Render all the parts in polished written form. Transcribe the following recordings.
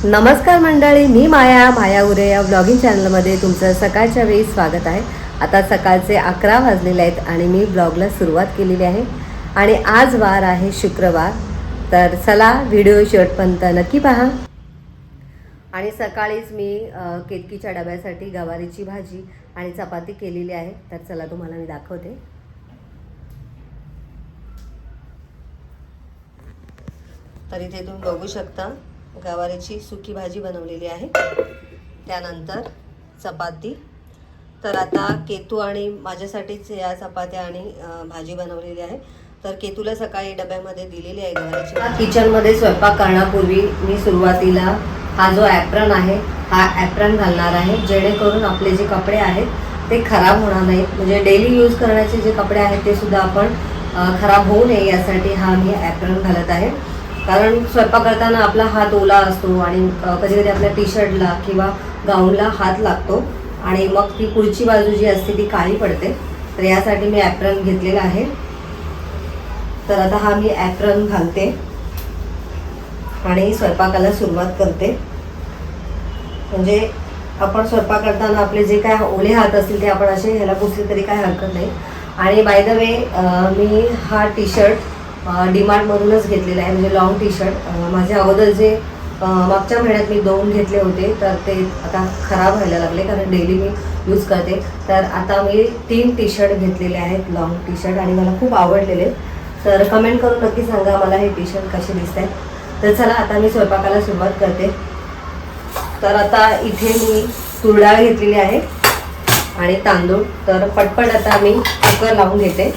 नमस्कार मंडळी, मी माया उरे या ब्लॉगिंग चॅनलमध्ये तुमचं सकाळच्या वेळी स्वागत आहे. आता सकाळचे 11 वाजलेले आहेत आणि मी ब्लॉगला सुरुवात केलेली आहे. आणि आज वार आहे शुक्रवार. तर चला व्हिडिओ शेवटपर्यंत नक्की पहा. आणि सकाळीच मी केतकीच्या डब्यासाठी गवारीची भाजी आणि चपाती केलेली आहे. तर चला तुम्हाला मी दाखवते. तर इथे तुम्ही बघू शकता गवारीची सुकी भाजी बनवलेली आहे, त्यानंतर चपाती. तर आता केतू आणि माझ्यासाठीच या चपात्या आणि भाजी बनवलेली आहे. तर केतूला सकाळी डब्यामध्ये दिलेली आहे गवारीची. किचनमध्ये स्वयंपाक करण्यापूर्वी मी सुरुवातीला हा जो ॲप्रन आहे हा ॲप्रन घालणार आहे, जेणेकरून आपले जे कपडे आहेत ते खराब होणार नाहीत. म्हणजे डेली यूज करण्याचे जे कपडे आहेत ते सुद्धा आपण खराब होऊ नये यासाठी हा मी ॲप्रन घालत आहे. कारण स्वयंपाक करताना आपला हात ओला असतो आणि कधी कधी आपल्या टी शर्टला किंवा गाऊनला हात लागतो आणि मग ती पुढची बाजू जी असते ती काळी पडते. तर यासाठी मी ॲप्रन घेतलेला आहे. तर आता हा मी ॲप्रन घालते आणि स्वयंपाकाला सुरुवात करते. म्हणजे आपण स्वयंपाक करताना आपले जे काय ओले हात असतील ते आपण असे ह्याला पुसले तरी काय हरकत नाही. आणि बाय द वे मी हा टी शर्ट डीमार्टमधूनच घेतलेला आहे. म्हणजे लॉंग टी शर्ट माझे अगोदर जे मागच्या महिन्यात मी 2 घेतले होते तर ते आता खराब व्हायला लागले, कारण डेली मी यूज करते. तर आता मी 3 टी शर्ट घेतलेले आहेत, लॉंग टी शर्ट, आणि मला खूप आवडलेले. तर कमेंट करून नक्की सांगा मला हे टी शर्ट कसे दिसत आहेत. तर चला आता मी स्वयंपाकाला सुरुवात करते. तर आता इथे मी तूर डाळ घेतलेली आहे आणि तांदूळ. तर पटपट आता मी कुकर लावून घेते.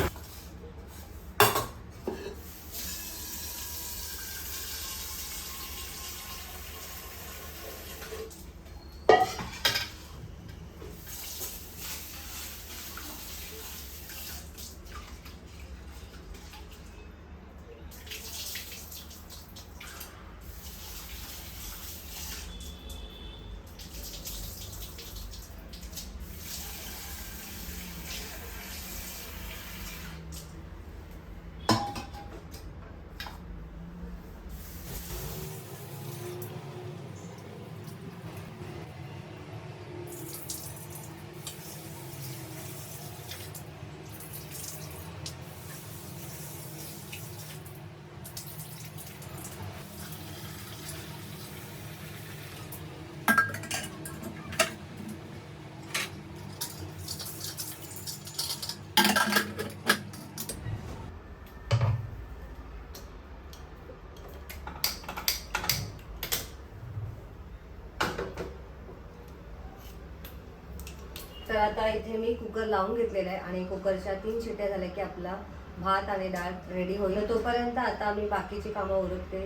तर आता इथे मी कुकर लावून घेतलेला आहे आणि कुकरच्या 3 शिट्ट्या झाल्या की आपला भात आणि डाळ रेडी होईल. तोपर्यंत आता मी बाकीची कामं उरकते,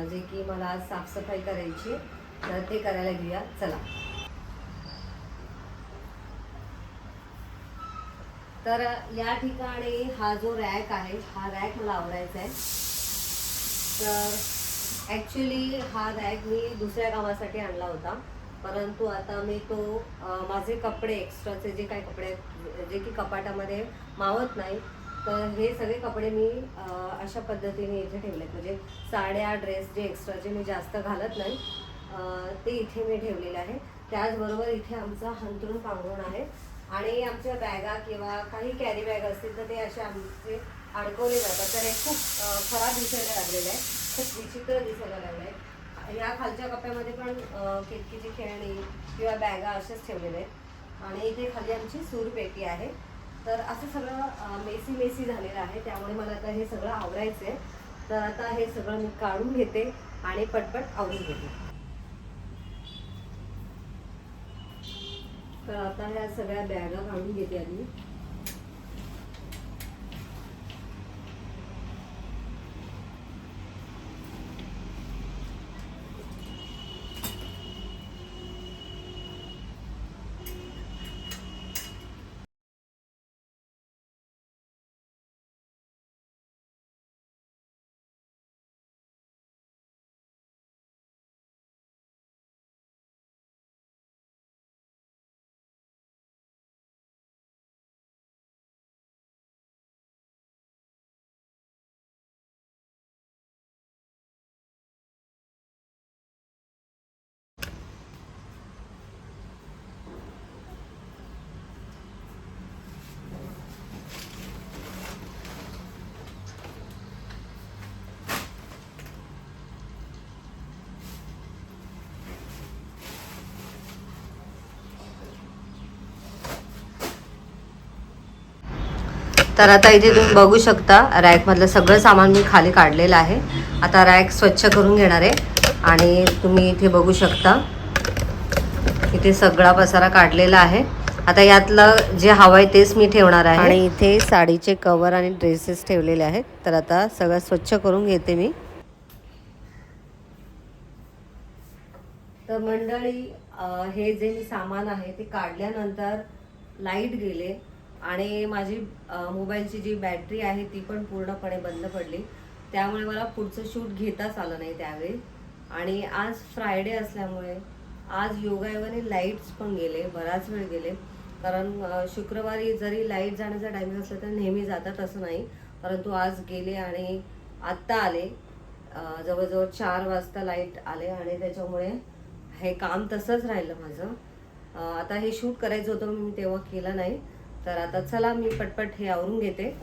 जे की मला आज साफसफाई करायची. तर ते करायला घेऊया, चला. तर या ठिकाणी हा जो रॅक आहे हा रॅक मला आवडायचा आहे. तर ॲक्च्युली हा रॅक मी दुसऱ्या कामासाठी आणला होता, परंतु आता मी तो माझे कपडे एक्स्ट्राचे जे काही कपडे आहेत जे की कपाटामध्ये मावत नाही, तर हे सगळे कपडे मी अशा पद्धतीने इथे ठेवलेत. म्हणजे साड्या ड्रेस जे एक्स्ट्राचे मी जास्त घालत नाही ते इथे मी ठेवलेले आहे. त्याचबरोबर इथे आमचा अंथरूण पांघरूण आहे आणि आमच्या बॅगा किंवा काही कॅरी बॅग असतील तर ते असे आमचे अडकवले जातात. तर हे खूप खराब दिसायला लागलेलं आहे, खूप विचित्र दिसायला लागलं आहे. या खालच्या कप्प्यामध्ये पण केतकीची खेळणी किंवा बॅगा अशाच ठेवलेल्या आहेत आणि इथे खाली आमची सूरपेटी आहे. तर असं सगळं मेसी झालेलं आहे, त्यामुळे मला आता हे सगळं आवरायचं आहे. तर आता हे सगळं मी काढून घेते आणि पटपट आवरून घेते. तर आता ह्या सगळ्या बॅगा काढून घेते आधी. तर आता इथे तुम्ही बघू शकता रॅकमधलं सगळं सामान मी खाली काढलेलं आहे. आता रॅक स्वच्छ करून घेणार आहे आणि तुम्ही इथे बघू शकता इथे सगळा पसारा काढलेला आहे. आता यातलं जे हवं आहे तेच मी ठेवणार आहे आणि इथे साडीचे कवर आणि ड्रेसेस ठेवलेले आहेत. तर आता सगळं स्वच्छ करून घेते मी. तर मंडळी हे जे मी सामान आहे ते काढल्यानंतर लाईट गेले आणि माझी मोबाईलची जी बॅटरी आहे ती पण पूर्णपणे बंद पडली. त्यामुळे मला पुढचं शूट घेताच आलं नाही त्यावेळी. आणि आज फ्रायडे असल्यामुळे आज योगायोगाने लाईट्स पण गेले, बराच वेळ गेले. कारण शुक्रवारी जरी लाईट जाण्याचा टायमिंग असला तर नेहमी जातात असं नाही, परंतु आज गेले आणि आत्ता आले. जवळजवळ 4 वाजता लाईट आले आणि त्याच्यामुळे हे काम तसंच राहिलं माझं. आता हे शूट करायचं होतं मी तेव्हा केलं नाही. तर आता चला मी पटपट हे आवरून घेते.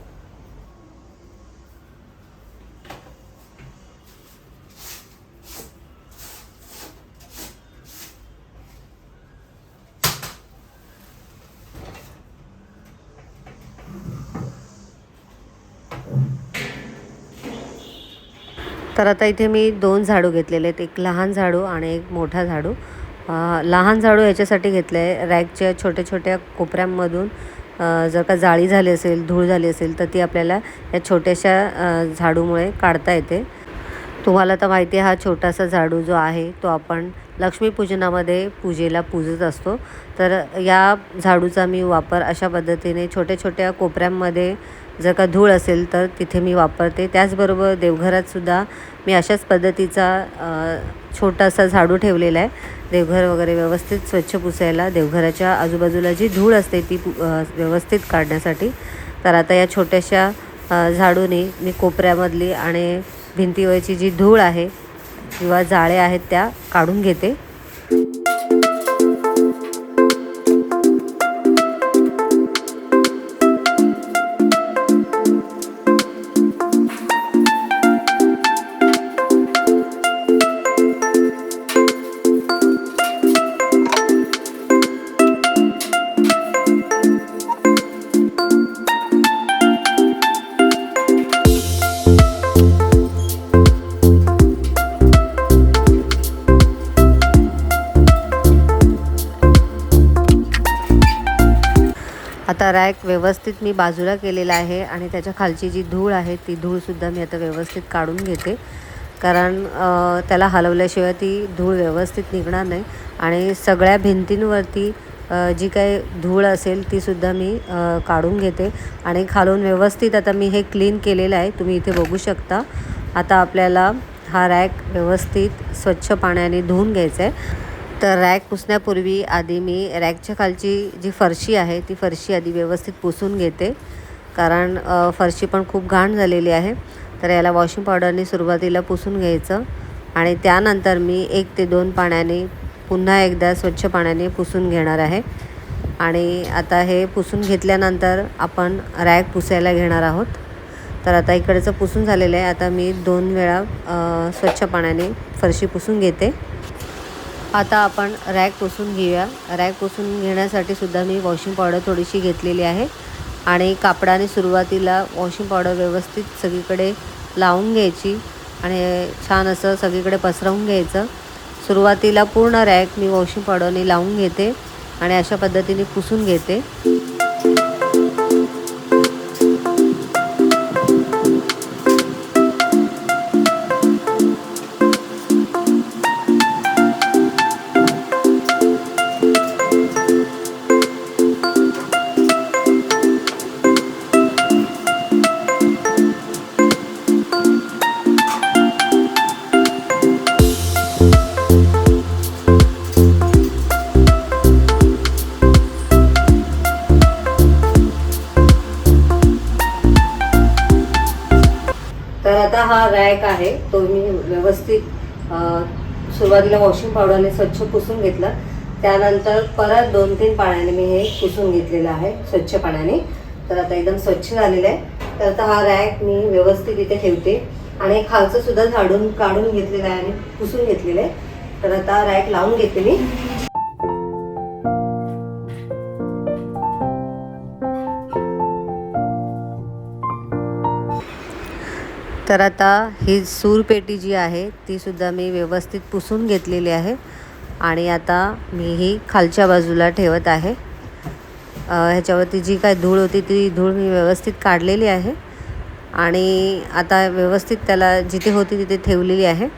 तर आता इथे मी 2 झाडू घेतलेले आहेत, एक लहान झाडू आणि एक मोठा झाडू. लहान झाडू याच्यासाठी घेतलं आहे रॅकच्या छोट्या छोट्या कोपऱ्यांमधून जर का जाळी झाली असेल, धूळ झाली असेल तर ती आपल्याला या छोट्याशा झाडूमुळे काढता येते. तुम्हाला तर माहिती आहे हा छोटासा झाडू जो आहे तो आपण लक्ष्मीपूजनामध्ये पूजेला पूजत असतो. तर या झाडूचा मी वापर अशा पद्धतीने छोट्या छोट्या कोपऱ्यांमध्ये जर का धूळ असेल तर तिथे मी वापरते. त्याचबरोबर देवघरातसुद्धा मी अशाच पद्धतीचा छोटासा झाडू ठेवलेला आहे. देवघर वगैरे व्यवस्थित स्वच्छ पुसायला, देवघराच्या आजूबाजूला जी धूळ असते ती व्यवस्थित काढण्यासाठी. तर आता या छोट्याशा झाडूने मी कोपऱ्यामधली आणि भिंतीवरची जी धूळ आहे किंवा जाळे आहेत त्या काढून घेते. आता रॅक व्यवस्थित मी बाजूला केलेला आहे आणि त्याच्या खालची जी धूळ आहे ती धूळसुद्धा मी आता व्यवस्थित काढून घेते. कारण त्याला हलवल्याशिवाय ती धूळ व्यवस्थित निघणार नाही. आणि सगळ्या भिंतींवरती जी काही धूळ असेल तीसुद्धा मी काढून घेते. आणि खालून व्यवस्थित आता मी हे क्लीन केलेलं आहे, तुम्ही इथे बघू शकता. आता आपल्याला हा रॅक व्यवस्थित स्वच्छ पाण्याने धुवून घ्यायचा आहे. तर रॅक पुसण्यापूर्वी आधी मी रॅकच्या खालची जी फरशी आहे ती फरशी आधी व्यवस्थित पुसून घेते. कारण फरशी पण खूप घाण झालेली आहे. तर याला वॉशिंग पावडरने सुरुवातीला पुसून घ्यायचं आणि त्यानंतर मी 1 ते 2 पाण्याने पुन्हा एकदा स्वच्छ पाण्याने पुसून घेणार आहे. आणि आता हे पुसून घेतल्यानंतर आपण रॅक पुसायला घेणार आहोत. तर आता इकडचं पुसून झालेलं आहे. आता मी 2 वेळा स्वच्छ पाण्याने फरशी पुसून घेते. आता आपण रॅक पुसून घेऊया. रॅक पुसून घेण्यासाठी सुद्धा मी वॉशिंग पावडर थोडीशी घेतलेली आहे आणि कापडाने सुरुवातीला वॉशिंग पावडर व्यवस्थित सगळीकडे लावून घ्यायची आणि छान असं सगळीकडे पसरवून घ्यायचं. सुरुवातीला पूर्ण रॅक मी वॉशिंग पावडरने लावून घेते आणि अशा पद्धतीने पुसून घेते. तर आता हा रॅक आहे तो मी व्यवस्थित सुरुवातीला वॉशिंग पावडरने स्वच्छ पुसून घेतला. त्यानंतर परत 2-3 पाण्याने मी हे पुसून घेतलेलं आहे स्वच्छ पाण्याने. तर आता एकदम स्वच्छ झालेलं आहे. तर आता हा रॅक मी व्यवस्थित इथे ठेवते आणि खालचं सुद्धा झाडून काढून घेतलेलं आहे आणि पुसून घेतलेलं आहे. तर आता रॅक लावून घेते मी. तर आता ही सूरपेटी जी आहे ती सुद्धा मी व्यवस्थित पुसून घेतलेली आहे आणि आता मी ही खालच्या बाजूला ठेवत आहे. ह्याच्यावरती जी काय धूळ होती ती धूळ मी व्यवस्थित काढलेली आहे आणि आता व्यवस्थित त्याला जिथे होती तिथे ठेवलेली आहे.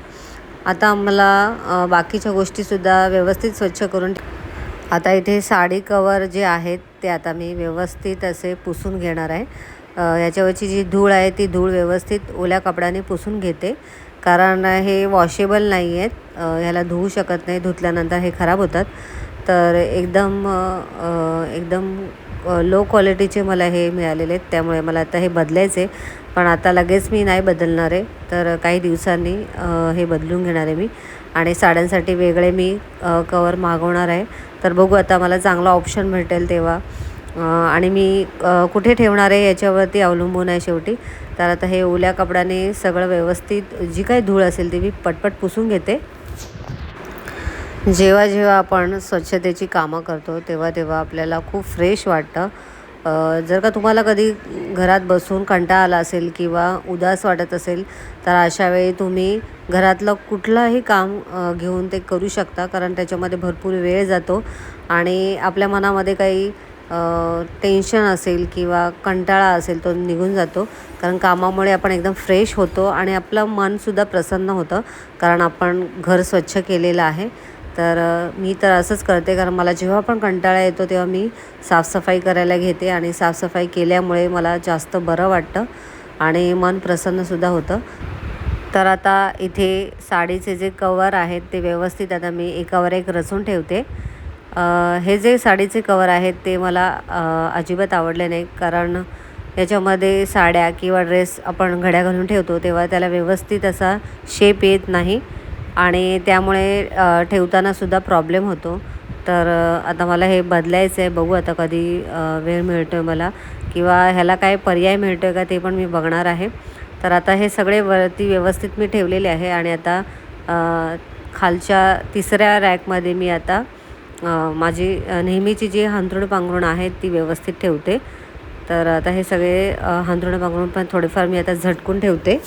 आता मला बाकीच्या गोष्टीसुद्धा व्यवस्थित स्वच्छ करून आता इथे साडी कवर जे आहेत ते आता मी व्यवस्थित असे पुसून घेणार आहे. याच्यावरची जी धूळ आहे ती धूळ व्यवस्थित ओल्या कपड्याने पुसून घेते, कारण हे वॉशेबल नाही आहेत. ह्याला धुवू शकत नाही, धुतल्यानंतर हे खराब होतात. तर एकदम लो क्वालिटीचे मला हे मिळालेले आहेत, त्यामुळे मला आता हे बदलायचे. पण आता लगेच मी नाही बदलणार आहे, तर काही दिवसांनी हे बदलून घेणार आहे मी आणि साड्यांसाठी वेगळे मी कवर मागवणार आहे. तर बघू आता मला चांगला ऑप्शन भेटेल तेव्हा आणि मी कुठे ठेवणार आहे याच्यावरती अवलंबून आहे शेवटी. तर आता हे ओल्या कपड्याने सगळं व्यवस्थित जी काही धूळ असेल ती मी पटपट पुसून घेते. जेव्हा जेव्हा आपण स्वच्छतेची कामं करतो तेव्हा आपल्याला खूप फ्रेश वाटतं. जर का तुम्हाला कधी घरात बसून कंटाळा आला असेल किंवा उदास वाटत असेल तर अशा वेळी तुम्ही घरातलं कुठलंही काम घेऊन ते करू शकता, कारण त्याच्यामध्ये भरपूर वेळ जातो आणि आपल्या मनामध्ये काही टेन्शन असेल किंवा कंटाळा असेल तो निघून जातो, कारण कामामुळे आपण एकदम फ्रेश होतो आणि आपलं मनसुद्धा प्रसन्न होतं, कारण आपण घर स्वच्छ केलेलं आहे. तर मी तर असंच करते, कारण मला जेव्हा पण कंटाळा येतो तेव्हा मी साफसफाई करायला घेते आणि साफसफाई केल्यामुळे मला जास्त बरं वाटतं आणि मन प्रसन्नसुद्धा होतं. तर आता इथे साडीचे जे कवर आहेत ते व्यवस्थित आता मी एकावर एक रचून ठेवते. हे जे साडीचे कवर आहेत ते मला अजिबात आवडले नाही, कारण याच्यामध्ये साड्या किंवा ड्रेस आपण घड्या घालून ठेवतो तेव्हा त्याला व्यवस्थित असा शेप येत नाही आणि त्यामुळे ठेवतानासुद्धा प्रॉब्लेम होतो. तर आता मला हे बदलायचं आहे. बघू आता कधी वेळ मिळतो आहे मला किंवा ह्याला काय पर्याय मिळतो आहे का ते पण मी बघणार आहे. तर आता हे सगळे वरती व्यवस्थित मी ठेवलेले आहे आणि आता खालच्या तिसऱ्या रॅकमध्ये मी आता माझी नेहमीची जी अंथरूण पांघरूण आहेत ती व्यवस्थित ठेवते. तर आता हे सगळे अंथरूण पांघरूण पण थोडेफार मी आता झटकून ठेवते.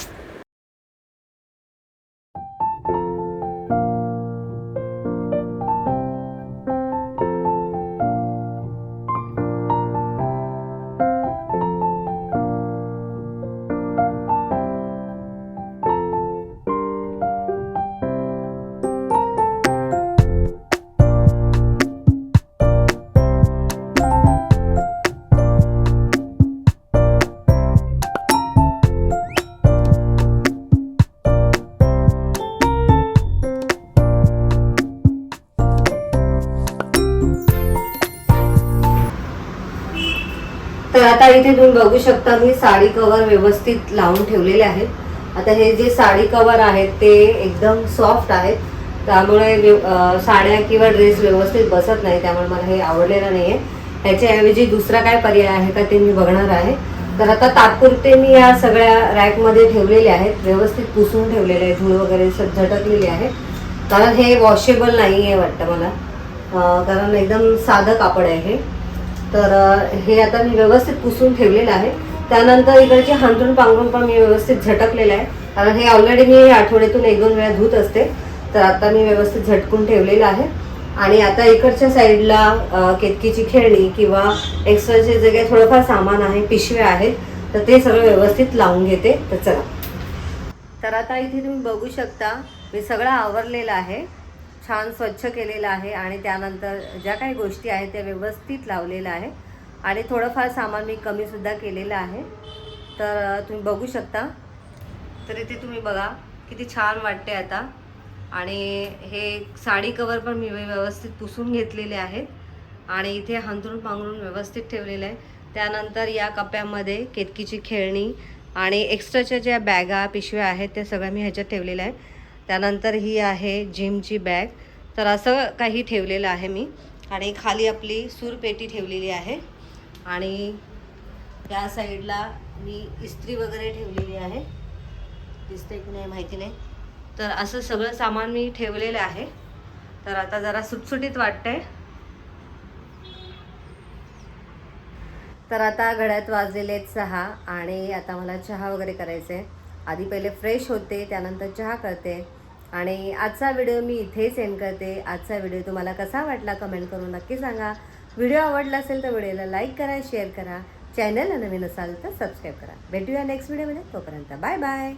तर आता इथे तुम्ही बघू शकता मी साडी कवर व्यवस्थित लावून ठेवलेले आहेत. आता हे जे साडी कवर आहेत ते एकदम सॉफ्ट आहेत, त्यामुळे साड्या किंवा ड्रेस व्यवस्थित बसत नाही, त्यामुळे मला हे आवडलेलं नाही आहे. ह्याच्याऐवजी दुसरा काय पर्याय आहे का ते मी बघणार आहे. तर आता तात्पुरते मी या सगळ्या रॅकमध्ये ठेवलेले आहेत, व्यवस्थित पुसून ठेवलेले आहे, धूळ वगैरे झटकलेली आहे, कारण हे वॉशेबल नाही आहे वाटतं मला, कारण एकदम साधं कापड आहे हे. तर हे आता मी व्यवस्थित पुसून ठेवलेलं आहे. त्यानंतर इकडचे अंथरूण पांघरूण पण मी व्यवस्थित झटकलेलं आहे, कारण हे ऑलरेडी मी आठवड्यातून 1-2 वेळा धुत असते. तर आता मी व्यवस्थित झटकून ठेवलेलं आहे आणि आता इकडच्या साईडला केतकीची खेळणी किंवा एक्स्ट्राचे जे काही थोडंफार सामान आहे, पिशव्या आहेत, तर ते सगळं व्यवस्थित लावून घेते. तर चला. तर आता इथे तुम्ही बघू शकता मी सगळं आवरलेलं आहे, छान स्वच्छ केलेलं आहे आणि त्यानंतर ज्या काही गोष्टी आहेत त्या व्यवस्थित लावलेल्या आहे आणि थोडंफार सामान मी कमीसुद्धा केलेलं आहे. तर तुम्ही बघू शकता. तर इथे तुम्ही बघा किती छान वाटते आता. आणि हे साडी कवर पण मी व्यवस्थित पुसून घेतलेले आहेत आणि इथे अंथरूण पांघरून व्यवस्थित ठेवलेलं आहे. त्यानंतर या कप्प्यामध्ये केतकीची खेळणी आणि एक्स्ट्राच्या ज्या बॅगा पिशव्या आहेत त्या सगळ्या मी ह्याच्यात ठेवलेल्या आहे. त्यानंतर ही आहे जिमची बॅग. तर असं काही ठेवलेलं आहे मी आणि खाली आपली सूरपेटी ठेवलेली आहे आणि त्या साईडला मी इस्त्री वगैरे ठेवलेली आहे, दिसते की नाही माहिती नाही. तर असं सगळं सामान मी ठेवलेलं आहे. तर आता जरा सुटसुटीत वाटतंय. तर आता घड्यात वाजलेले आहेत 6 आणि आता मला चहा वगैरे करायचं आहे. आधी पहिले फ्रेश होते, त्यानंतर चहा करते आणि आजचा व्हिडिओ मी इथेच एंड करते. आजचा व्हिडिओ तुम्हाला कसा वाटला कमेंट करून नक्की सांगा. व्हिडिओ आवडला असेल तर व्हिडिओला लाईक करा, शेअर करा. चॅनलला नवीन असाल तर सबस्क्राईब करा. भेटूया नेक्स्ट व्हिडिओमध्ये. तोपर्यंत बाय बाय.